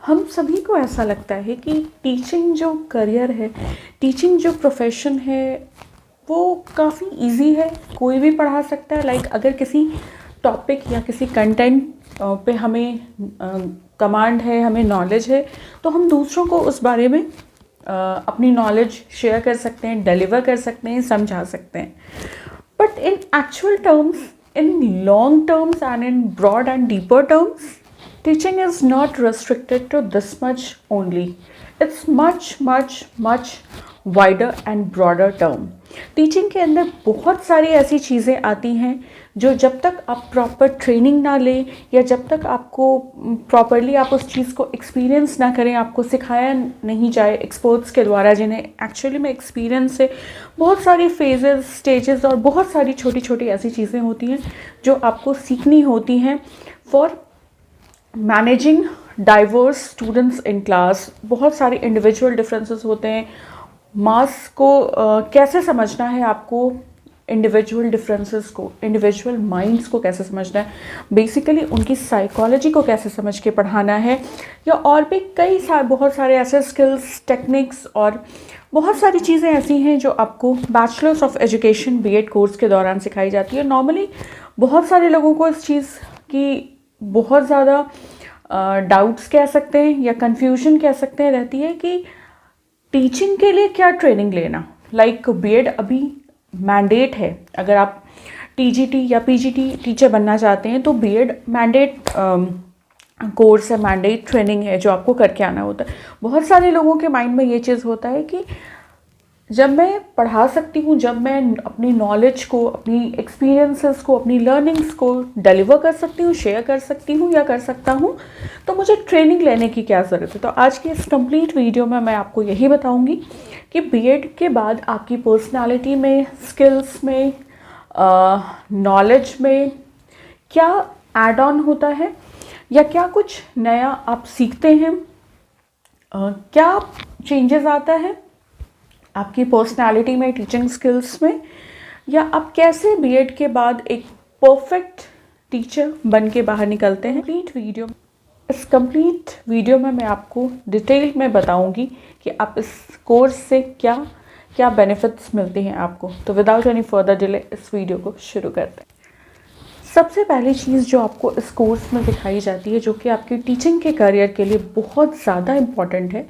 हम सभी को ऐसा लगता है कि टीचिंग जो करियर है, टीचिंग जो प्रोफेशन है, वो काफ़ी इजी है, कोई भी पढ़ा सकता है। लाइक अगर किसी टॉपिक या किसी कंटेंट पे हमें कमांड है, हमें नॉलेज है, तो हम दूसरों को उस बारे में अपनी नॉलेज शेयर कर सकते हैं, डिलीवर कर सकते हैं, समझा सकते हैं। But in actual terms, in long terms and in broad and deeper terms, teaching is not restricted to this much only. It's much wider and broader term. Teaching के अंदर बहुत सारी ऐसी चीज़ें आती हैं जो जब तक आप प्रॉपर ट्रेनिंग ना लें या जब तक आपको प्रॉपरली आप उस चीज़ को एक्सपीरियंस ना करें, आपको सिखाया नहीं जाए एक्सपर्ट्स के द्वारा, जिन्हें एक्चुअली में एक्सपीरियंस से बहुत सारी फेजेस, स्टेजेस और बहुत सारी छोटी छोटी ऐसी चीज़ें होती हैं जो आपको सीखनी होती हैं for managing diverse students in class. बहुत सारे इंडिविजुअल डिफरेंसेस होते हैं। मास को कैसे समझना है आपको, इंडिविजुअल डिफरेंसेस को, इंडिविजुअल माइंड्स को कैसे समझना है, बेसिकली उनकी साइकोलॉजी को कैसे समझ के पढ़ाना है, या और भी बहुत सारे ऐसे स्किल्स, टेक्निक्स और बहुत सारी चीज़ें ऐसी हैं जो आपको bachelors of education BEd course के दौरान सिखाई जाती है। नॉर्मली बहुत सारे लोगों को इस चीज़ की बहुत ज़्यादा डाउट्स कह सकते हैं या कन्फ्यूजन कह सकते हैं रहती है कि टीचिंग के लिए क्या ट्रेनिंग लेना। लाइक बीएड अभी मैंडेट है, अगर आप टीजीटी या पीजीटी टीचर बनना चाहते हैं तो बीएड मैंडेट कोर्स है, मैंडेट ट्रेनिंग है जो आपको करके आना होता है। बहुत सारे लोगों के माइंड में ये चीज़ होता है कि जब मैं पढ़ा सकती हूँ, जब मैं अपनी नॉलेज को, अपनी एक्सपीरियंसेस को, अपनी लर्निंग्स को डिलीवर कर सकती हूँ, शेयर कर सकती हूँ या कर सकता हूँ, तो मुझे ट्रेनिंग लेने की क्या ज़रूरत है। तो आज की इस कंप्लीट वीडियो में मैं आपको यही बताऊँगी कि बीएड के बाद आपकी पर्सनालिटी में, स्किल्स में, नॉलेज में क्या ऐड ऑन होता है या क्या कुछ नया आप सीखते हैं, क्या चेंजेस आता है आपकी पर्सनालिटी में, टीचिंग स्किल्स में, या आप कैसे बीएड के बाद एक परफेक्ट टीचर बन के बाहर निकलते हैं। इस कंप्लीट वीडियो में मैं आपको डिटेल में बताऊंगी कि आप इस कोर्स से क्या क्या बेनिफिट्स मिलते हैं आपको। तो विदाउट एनी फर्दर डिले इस वीडियो को शुरू करते हैं। सबसे पहली चीज़ जो आपको इस कोर्स में दिखाई जाती है, जो कि आपके टीचिंग के करियर के लिए बहुत ज़्यादा इम्पॉर्टेंट है,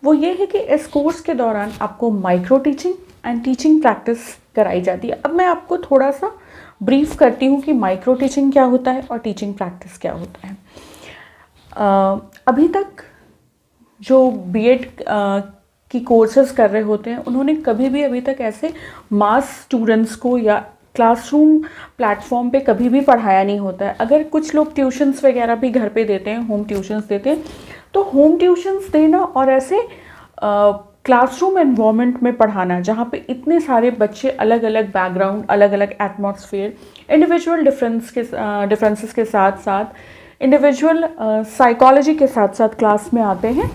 वो ये है कि इस कोर्स के दौरान आपको micro teaching and teaching practice कराई जाती है। अब मैं आपको थोड़ा सा ब्रीफ करती हूँ कि माइक्रो टीचिंग क्या होता है और टीचिंग प्रैक्टिस क्या होता है। अभी तक जो बीएड की कोर्सेज कर रहे होते हैं, उन्होंने कभी भी अभी तक ऐसे मास स्टूडेंट्स को या क्लासरूम प्लेटफॉर्म पे कभी भी पढ़ाया नहीं होता है। अगर कुछ लोग ट्यूशन्स वगैरह भी घर पे देते हैं, होम ट्यूशन्स देते हैं, तो होम ट्यूशन्स देना और ऐसे क्लासरूम एनवायरनमेंट में पढ़ाना जहाँ पे इतने सारे बच्चे अलग अलग बैकग्राउंड, अलग अलग एटमॉस्फेयर, इंडिविजुअल डिफरेंसेस के साथ साथ इंडिविजुअल साइकोलॉजी के साथ साथ क्लास में आते हैं,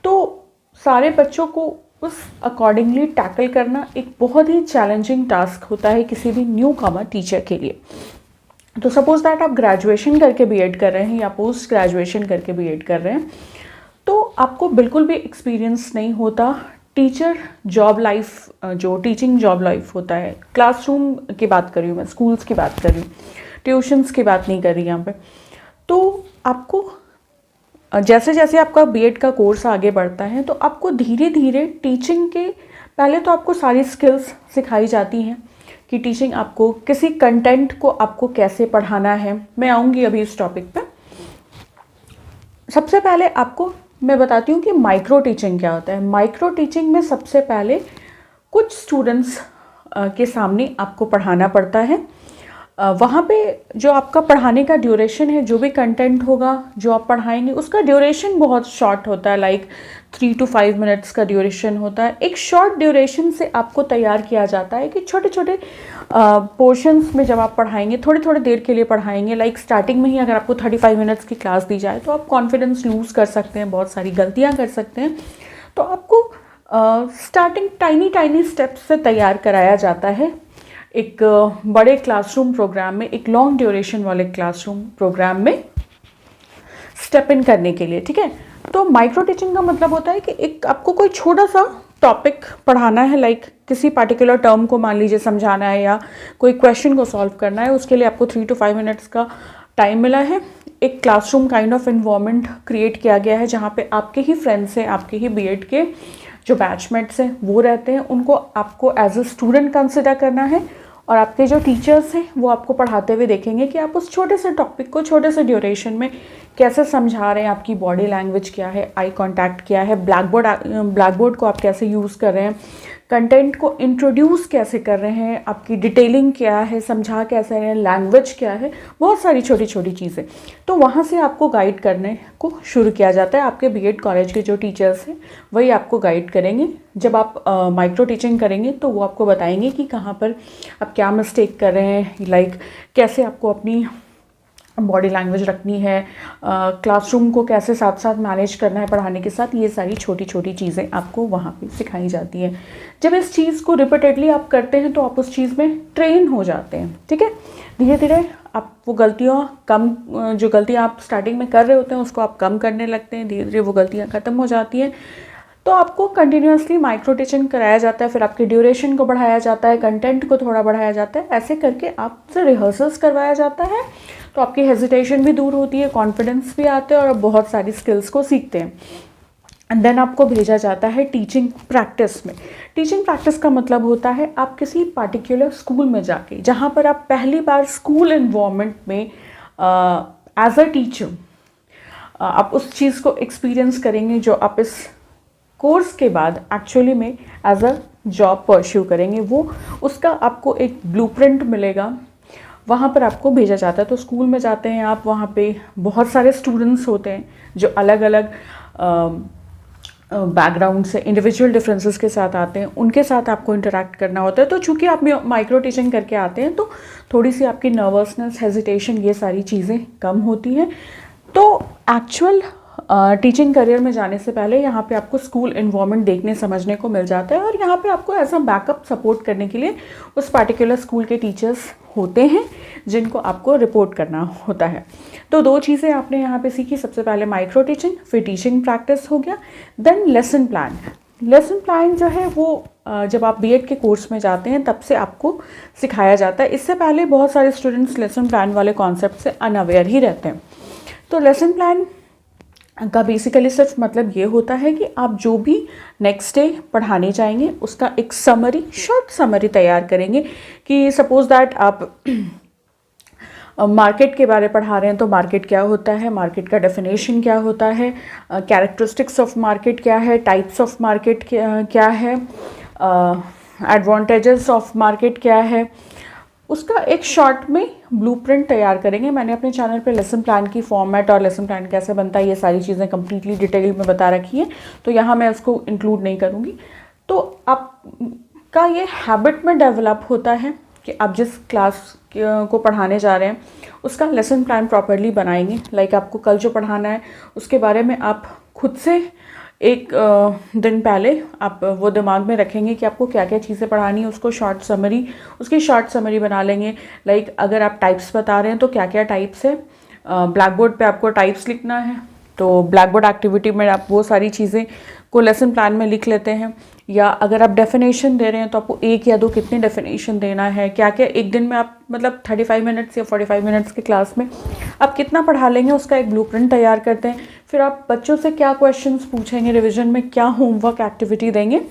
तो सारे बच्चों को उस अकॉर्डिंगली टैकल करना एक बहुत ही चैलेंजिंग टास्क होता है किसी भी न्यू कमर टीचर के लिए। तो सपोज दैट आप ग्रेजुएशन करके बीएड कर रहे हैं या पोस्ट ग्रेजुएशन करके बीएड कर रहे हैं, तो आपको बिल्कुल भी एक्सपीरियंस नहीं होता टीचर जॉब लाइफ, जो टीचिंग जॉब लाइफ होता है। क्लासरूम की बात कर रही हूँ मैं, स्कूल्स की बात कर रही हूँ, ट्यूशन्स की बात नहीं कर रही यहाँ पे। तो आपको जैसे जैसे आपका बीएड का कोर्स आगे बढ़ता है, तो आपको धीरे धीरे टीचिंग के पहले तो आपको सारी स्किल्स सिखाई जाती हैं कि टीचिंग आपको किसी कंटेंट को आपको कैसे पढ़ाना है। मैं आऊँगी अभी इस टॉपिक पे। सबसे पहले आपको मैं बताती हूँ कि माइक्रो टीचिंग क्या होता है। माइक्रो टीचिंग में सबसे पहले कुछ स्टूडेंट्स के सामने आपको पढ़ाना पड़ता है। वहाँ पे जो आपका पढ़ाने का ड्यूरेशन है, जो भी कंटेंट होगा जो आप पढ़ाएंगे, उसका ड्यूरेशन बहुत शॉर्ट होता है। लाइक 3 to 5 मिनट्स का ड्यूरेशन होता है। एक शॉर्ट ड्यूरेशन से आपको तैयार किया जाता है कि छोटे छोटे पोर्शंस में जब आप पढ़ाएंगे, थोड़ी थोड़ी देर के लिए पढ़ाएंगे। लाइक स्टार्टिंग में ही अगर आपको 35 मिनट्स की क्लास दी जाए तो आप कॉन्फिडेंस लूज़ कर सकते हैं, बहुत सारी गलतियाँ कर सकते हैं। तो आपको स्टार्टिंग टाइनी स्टेप्स से तैयार कराया जाता है एक बड़े क्लासरूम प्रोग्राम में, एक लॉन्ग ड्यूरेशन वाले क्लासरूम प्रोग्राम में स्टेप इन करने के लिए। ठीक है, तो माइक्रो टीचिंग का मतलब होता है कि एक आपको कोई छोटा सा टॉपिक पढ़ाना है, लाइक किसी पार्टिकुलर टर्म को मान लीजिए समझाना है या कोई क्वेश्चन को सॉल्व करना है, उसके लिए आपको 3 to 5 मिनट्स का टाइम मिला है। एक classroom kind of environment create किया गया है जहाँ पे आपके ही फ्रेंड्स हैं, आपके ही बीएड के जो बैचमेट्स हैं वो रहते हैं, उनको आपको एज अ स्टूडेंट कंसिडर करना है और आपके जो टीचर्स हैं वो आपको पढ़ाते हुए देखेंगे कि आप उस छोटे से टॉपिक को छोटे से ड्यूरेशन में कैसे समझा रहे हैं, आपकी बॉडी लैंग्वेज क्या है, आई कांटेक्ट क्या है, ब्लैक बोर्ड को आप कैसे यूज़ कर रहे हैं, कंटेंट को इंट्रोड्यूस कैसे कर रहे हैं, आपकी डिटेलिंग क्या है, समझा कैसे रहे हैं, लैंग्वेज क्या है, बहुत सारी छोटी छोटी चीज़ें। तो वहाँ से आपको गाइड करने को शुरू किया जाता है। आपके बीएड कॉलेज के जो टीचर्स हैं वही आपको गाइड करेंगे। जब आप माइक्रो टीचिंग करेंगे तो वो आपको बताएंगे कि कहाँ पर आप क्या मिस्टेक कर रहे हैं, लाइक कैसे आपको अपनी बॉडी लैंग्वेज रखनी है, क्लासरूम को कैसे साथ साथ मैनेज करना है पढ़ाने के साथ। ये सारी छोटी छोटी चीज़ें आपको वहाँ पे सिखाई जाती हैं। जब इस चीज़ को रिपीटेडली आप करते हैं तो आप उस चीज़ में ट्रेन हो जाते हैं, ठीक है। धीरे धीरे आप वो जो गलतियाँ आप स्टार्टिंग में कर रहे होते हैं उसको आप कम करने लगते हैं, धीरे धीरे वो गलतियाँ ख़त्म हो जाती हैं। तो आपको कंटिन्यूसली माइक्रो टीचिंग कराया जाता है, फिर आपके ड्यूरेशन को बढ़ाया जाता है, कंटेंट को थोड़ा बढ़ाया जाता है, ऐसे करके आपसे रिहर्सल्स करवाया जाता है। तो आपकी हेजिटेशन भी दूर होती है, कॉन्फिडेंस भी आते हैं और आप बहुत सारी स्किल्स को सीखते हैं। एंड देन आपको भेजा जाता है टीचिंग प्रैक्टिस में। टीचिंग प्रैक्टिस का मतलब होता है आप किसी पार्टिकुलर स्कूल में जाके, जहाँ पर आप पहली बार स्कूल इन्वायरमेंट में एज अ टीचर आप उस चीज़ को एक्सपीरियंस करेंगे जो आप इस कोर्स के बाद एक्चुअली में एज अ जॉब परस्यू करेंगे। वो उसका आपको एक ब्लूप्रिंट मिलेगा, वहाँ पर आपको भेजा जाता है। तो स्कूल में जाते हैं आप, वहाँ पे बहुत सारे स्टूडेंट्स होते हैं जो अलग अलग बैकग्राउंड से, इंडिविजुअल डिफरेंसेस के साथ आते हैं, उनके साथ आपको इंटरेक्ट करना होता है। तो चूँकि आप माइक्रो टीचिंग करके आते हैं तो थोड़ी सी आपकी नर्वसनेस, हेजिटेशन, ये सारी चीज़ें कम होती हैं। तो एक्चुअल टीचिंग करियर में जाने से पहले यहाँ पे आपको स्कूल इन्वायरमेंट देखने समझने को मिल जाता है और यहाँ पे आपको ऐसा बैकअप सपोर्ट करने के लिए उस पार्टिकुलर स्कूल के टीचर्स होते हैं जिनको आपको रिपोर्ट करना होता है। तो 2 चीज़ें आपने यहाँ पे सीखी, सबसे पहले माइक्रो टीचिंग, फिर टीचिंग प्रैक्टिस हो गया। Then lesson plan. Lesson plan जो है वो जब आप बीएड के कोर्स में जाते हैं तब से आपको सिखाया जाता है। इससे पहले बहुत सारे स्टूडेंट्स लेसन प्लान वाले कॉन्सेप्ट से अनअवेयर ही रहते हैं। तो लेसन प्लान का बेसिकली सिर्फ मतलब ये होता है कि आप जो भी नेक्स्ट डे पढ़ाने जाएंगे उसका एक समरी, शॉर्ट समरी तैयार करेंगे। कि सपोज दैट आप मार्केट के बारे पढ़ा रहे हैं तो मार्केट क्या होता है, मार्केट का डेफिनेशन क्या होता है, कैरेक्टरिस्टिक्स ऑफ मार्केट क्या है, टाइप्स ऑफ मार्केट क्या है, एडवांटेजेस ऑफ मार्केट क्या है, उसका एक शॉर्ट में ब्लूप्रिंट तैयार करेंगे। मैंने अपने चैनल पे लेसन प्लान की फॉर्मेट और लेसन प्लान कैसे बनता है ये सारी चीज़ें कम्प्लीटली डिटेल में बता रखी है, तो यहाँ मैं उसको इंक्लूड नहीं करूँगी। तो आपका ये हैबिट में डेवलप होता है कि आप जिस क्लास को पढ़ाने जा रहे हैं उसका लेसन प्लान प्रॉपरली बनाएंगे। लाइक आपको कल जो पढ़ाना है उसके बारे में आप खुद से एक दिन पहले आप वो दिमाग में रखेंगे कि आपको क्या क्या चीज़ें पढ़ानी है, उसकी शॉर्ट समरी बना लेंगे। लाइक अगर आप टाइप्स बता रहे हैं तो क्या क्या टाइप्स है, ब्लैक बोर्ड पे आपको टाइप्स लिखना है तो ब्लैक बोर्ड एक्टिविटी में आप वो सारी चीज़ें को लेसन प्लान में लिख लेते हैं। या अगर आप डेफिनेशन दे रहे हैं तो आपको 1 या 2 कितने डेफिनेशन देना है, क्या क्या एक दिन में आप मतलब 35 मिनट्स या 45 मिनट्स की क्लास में आप कितना पढ़ा लेंगे उसका एक ब्लूप्रिंट तैयार करते हैं। फिर आप बच्चों से क्या क्वेश्चंस पूछेंगे, रिवीजन में क्या होमवर्क एक्टिविटी देंगे,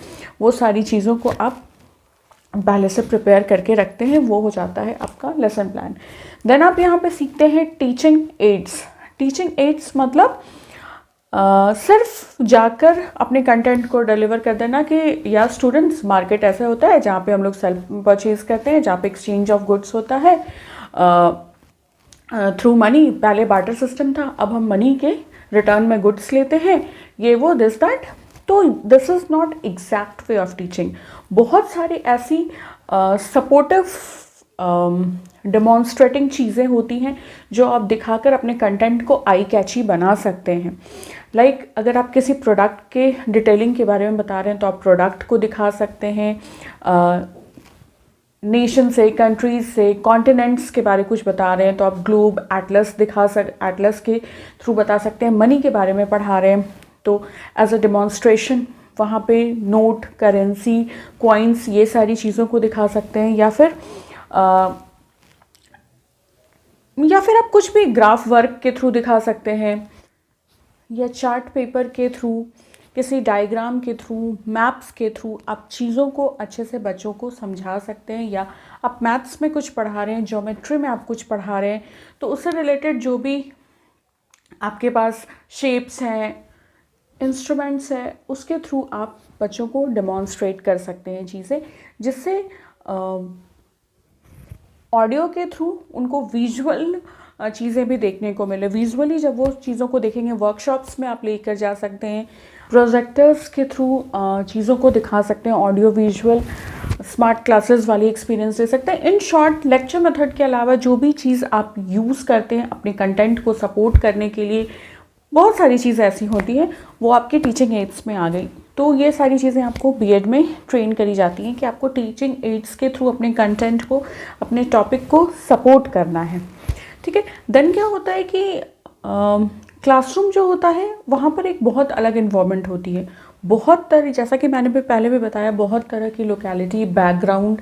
वो सारी चीज़ों को आप पहले से प्रिपेयर करके रखते हैं। वो हो जाता है आपका लेसन प्लान। देन आप यहाँ पे सीखते हैं टीचिंग एड्स। टीचिंग एड्स मतलब सिर्फ जाकर अपने कंटेंट को डिलीवर कर देना कि या स्टूडेंट्स, मार्केट ऐसा होता है जहाँ पे हम लोग सेल्फ परचेज करते हैं, जहाँ पे एक्सचेंज ऑफ गुड्स होता है थ्रू मनी। पहले बार्टर सिस्टम था, अब हम मनी के रिटर्न में गुड्स लेते हैं, ये वो दिस दैट। तो this is not exact way of teaching. बहुत सारी ऐसी सपोर्टिव डेमॉन्स्ट्रेटिंग चीज़ें होती हैं जो आप दिखाकर अपने कंटेंट को आई कैची बना सकते हैं। लाइक अगर आप किसी प्रोडक्ट के डिटेलिंग के बारे में बता रहे हैं तो आप प्रोडक्ट को दिखा सकते हैं, नेशन से, कंट्रीज से, कॉन्टिनेंट्स के बारे कुछ बता रहे हैं तो आप ग्लोब एटलस एटलस के थ्रू बता सकते हैं। मनी के बारे में पढ़ा रहे हैं तो एज अ डेमोन्स्ट्रेशन वहाँ पे नोट, करेंसी, कॉइन्स, ये सारी चीज़ों को दिखा सकते हैं, या फिर आप कुछ भी ग्राफ वर्क के थ्रू दिखा सकते हैं, या चार्ट पेपर के थ्रू, किसी डायग्राम के थ्रू, मैप्स के थ्रू आप चीज़ों को अच्छे से बच्चों को समझा सकते हैं। या आप मैथ्स में कुछ पढ़ा रहे हैं, ज्योमेट्री में आप कुछ पढ़ा रहे हैं, तो उससे रिलेटेड जो भी आपके पास शेप्स हैं, इंस्ट्रूमेंट्स हैं, उसके थ्रू आप बच्चों को डेमोन्स्ट्रेट कर सकते हैं चीज़ें, जिससे ऑडियो के थ्रू उनको विजुअल चीज़ें भी देखने को मिले। विजुअली जब वो चीज़ों को देखेंगे, वर्कशॉप्स में आप लेकर जा सकते हैं, प्रोजेक्टर्स के थ्रू चीज़ों को दिखा सकते हैं, ऑडियो विजुअल स्मार्ट क्लासेस वाली एक्सपीरियंस दे सकते हैं। इन शॉर्ट, लेक्चर मेथड के अलावा जो भी चीज़ आप यूज़ करते हैं अपने कंटेंट को सपोर्ट करने के लिए, बहुत सारी चीज़ें ऐसी होती हैं, वो आपके टीचिंग एड्स में आ गई। तो ये सारी चीज़ें आपको बीएड में ट्रेन करी जाती हैं कि आपको टीचिंग एड्स के थ्रू अपने कंटेंट को, अपने टॉपिक को सपोर्ट करना है। ठीक है, देन क्या होता है कि क्लासरूम जो होता है वहाँ पर एक बहुत अलग इन्वायरमेंट होती है। बहुत तरह, जैसा कि मैंने पहले भी बताया, बहुत तरह की लोकेलिटी, बैकग्राउंड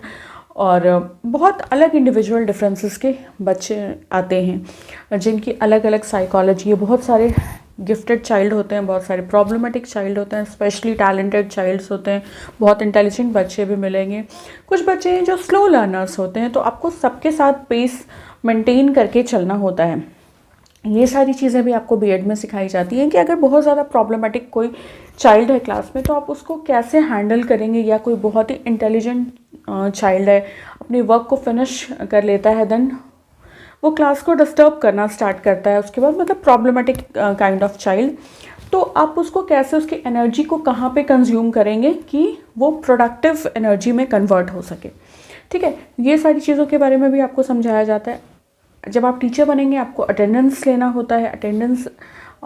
और बहुत अलग इंडिविजुअल डिफरेंसेस के बच्चे आते हैं, जिनकी अलग अलग साइकोलॉजी है। बहुत सारे गिफ्टेड चाइल्ड होते हैं, बहुत सारे प्रॉब्लमेटिक चाइल्ड होते हैं, स्पेशली टैलेंटेड चाइल्ड्स होते हैं, बहुत इंटेलिजेंट बच्चे भी मिलेंगे, कुछ बच्चे हैं जो स्लो लर्नर्स होते हैं। तो आपको सबके साथ पेस मेंटेन करके चलना होता है। ये सारी चीज़ें भी आपको बीएड में सिखाई जाती हैं कि अगर बहुत ज़्यादा प्रॉब्लमेटिक कोई चाइल्ड है क्लास में, तो आप उसको कैसे हैंडल करेंगे। या कोई बहुत ही इंटेलिजेंट चाइल्ड है, अपने वर्क को फिनिश कर लेता है, देन वो क्लास को डिस्टर्ब करना स्टार्ट करता है उसके बाद, मतलब प्रॉब्लमेटिक काइंड ऑफ चाइल्ड, तो आप उसको कैसे, उसकी एनर्जी को कहाँ पे कंज्यूम करेंगे कि वो प्रोडक्टिव एनर्जी में कन्वर्ट हो सके। ठीक है, ये सारी चीज़ों के बारे में भी आपको समझाया जाता है। जब आप टीचर बनेंगे आपको अटेंडेंस लेना होता है। अटेंडेंस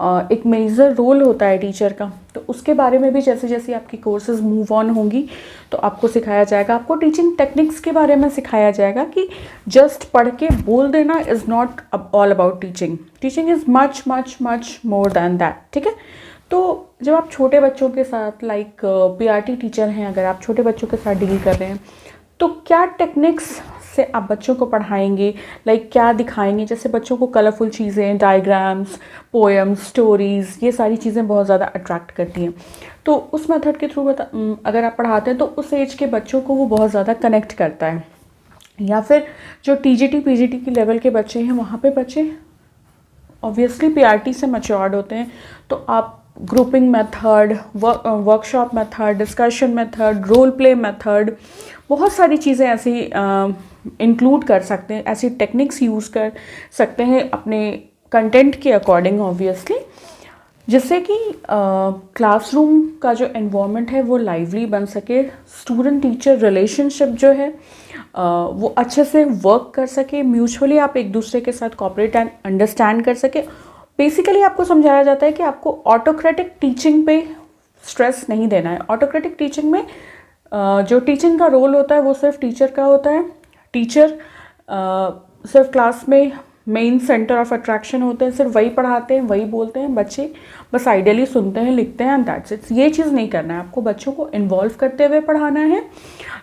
एक मेजर रोल होता है टीचर का, तो उसके बारे में भी जैसे जैसे आपकी कोर्सेज मूव ऑन होंगी तो आपको सिखाया जाएगा। आपको टीचिंग टेक्निक्स के बारे में सिखाया जाएगा कि जस्ट पढ़ के बोल देना is not all about teaching. Teaching is much much much more than that. ठीक है, तो जब आप छोटे बच्चों के साथ, लाइक पीआरटी टीचर हैं, अगर आप छोटे बच्चों के साथ डील कर रहे हैं, तो क्या टेक्निक्स से आप बच्चों को पढ़ाएंगे, लाइक क्या दिखाएंगे। जैसे बच्चों को कलरफुल चीज़ें, डायग्राम्स, पोएम्स, स्टोरीज़, ये सारी चीज़ें बहुत ज़्यादा अट्रैक्ट करती हैं। तो उस मेथड के थ्रू अगर आप पढ़ाते हैं तो उस एज के बच्चों को वो बहुत ज़्यादा कनेक्ट करता है। या फिर जो टीजीटी पीजीटी की लेवल के बच्चे हैं, वहाँ पे बच्चे ऑब्वियसली पीआरटी से मैच्योर्ड होते हैं, तो आप grouping method, workshop method, discussion method, role play method, बहुत सारी चीज़ें ऐसी इंक्लूड कर सकते हैं, ऐसी टेक्निक्स यूज़ कर सकते हैं अपने कंटेंट के अकॉर्डिंग ऑब्वियसली, जिससे कि क्लासरूम का जो एनवायरनमेंट है वो लाइवली बन सके, स्टूडेंट टीचर रिलेशनशिप जो है वो अच्छे से वर्क कर सके, म्यूचुअली आप एक दूसरे के साथ कोऑपरेट एंड अंडरस्टैंड कर सके। बेसिकली आपको समझाया जाता है कि आपको ऑटोक्रेटिक टीचिंग पे स्ट्रेस नहीं देना है। ऑटोक्रेटिक टीचिंग में जो टीचिंग का रोल होता है वो सिर्फ टीचर का होता है। टीचर सिर्फ क्लास में मेन सेंटर ऑफ अट्रैक्शन होते हैं, सिर्फ वही पढ़ाते हैं, वही बोलते हैं, बच्चे बस आइडियली सुनते हैं, लिखते हैं, एंड दैट्स इट। ये चीज़ नहीं करना है, आपको बच्चों को इन्वॉल्व करते हुए पढ़ाना है।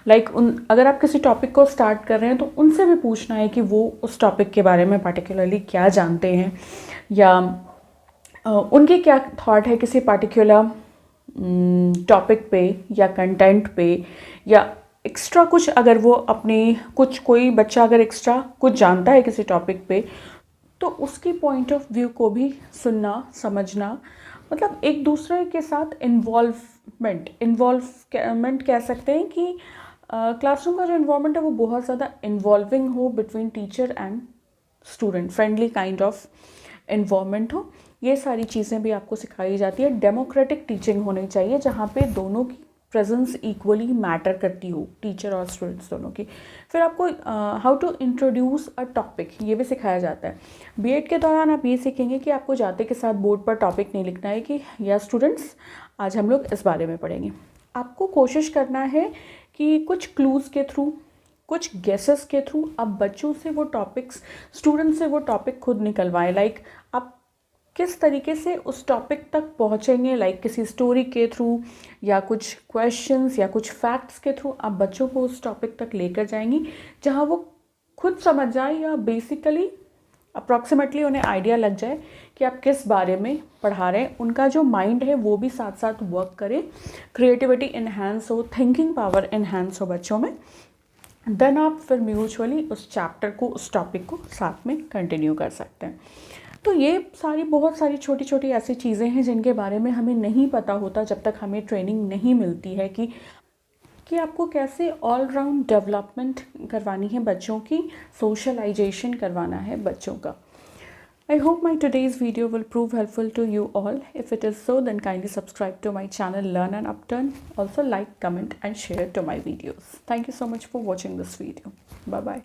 लाइक अगर आप किसी टॉपिक को स्टार्ट कर रहे हैं तो उनसे भी पूछना है कि वो उस टॉपिक के बारे में पर्टिकुलरली क्या जानते हैं, या उनके क्या थॉट है किसी पर्टिकुलर टॉपिक पे या कंटेंट पे, या एक्स्ट्रा कुछ अगर वो अपने कोई बच्चा अगर एक्स्ट्रा कुछ जानता है किसी टॉपिक पे, तो उसकी पॉइंट ऑफ व्यू को भी सुनना, समझना, मतलब एक दूसरे के साथ इन्वॉल्वमेंट कह सकते हैं कि क्लासरूम का जो इन्वॉल्वमेंट है वो बहुत ज़्यादा इन्वॉल्विंग हो between teacher and student, friendly kind of involvement हो। ये सारी चीज़ें भी आपको सिखाई जाती है। डेमोक्रेटिक टीचिंग होनी चाहिए जहाँ पे दोनों की प्रेजेंस इक्वली मैटर करती हो, टीचर और स्टूडेंट्स दोनों की। फिर आपको how to introduce a topic, ये भी सिखाया जाता है। बीएड के दौरान आप ये सीखेंगे कि आपको जाते के साथ बोर्ड पर टॉपिक नहीं लिखना है कि या स्टूडेंट्स आज हम लोग इस बारे में पढ़ेंगे। आपको कोशिश करना है कि कुछ क्लूज़ के थ्रू, कुछ गेसेस के थ्रू आप बच्चों से वो टॉपिक्स, स्टूडेंट से वो टॉपिक खुद निकलवाएं। लाइक आप किस तरीके से उस टॉपिक तक पहुँचेंगे, लाइक किसी स्टोरी के थ्रू या कुछ क्वेश्चंस या कुछ फैक्ट्स के थ्रू आप बच्चों को उस टॉपिक तक लेकर जाएंगी जहाँ वो खुद समझ जाए या बेसिकली अप्रॉक्सीमेटली उन्हें आइडिया लग जाए कि आप किस बारे में पढ़ा रहे हैं। उनका जो माइंड है वो भी साथ साथ वर्क करे, क्रिएटिविटी इन्हांस हो, थिंकिंग पावर इन्हांस हो बच्चों में। देन आप फिर म्यूचुअली उस चैप्टर को, उस टॉपिक को साथ में कंटिन्यू कर सकते हैं। तो ये बहुत सारी छोटी छोटी ऐसी चीज़ें हैं जिनके बारे में हमें नहीं पता होता जब तक हमें ट्रेनिंग नहीं मिलती है कि आपको कैसे ऑल राउंड डेवलपमेंट करवानी है बच्चों की, सोशलाइजेशन करवाना है बच्चों का। I hope my today's video will prove helpful to you all. If it is so, then kindly subscribe to my channel Learn and Upturn. Also like, comment and share to my videos. Thank you so much for watching this video. Bye bye.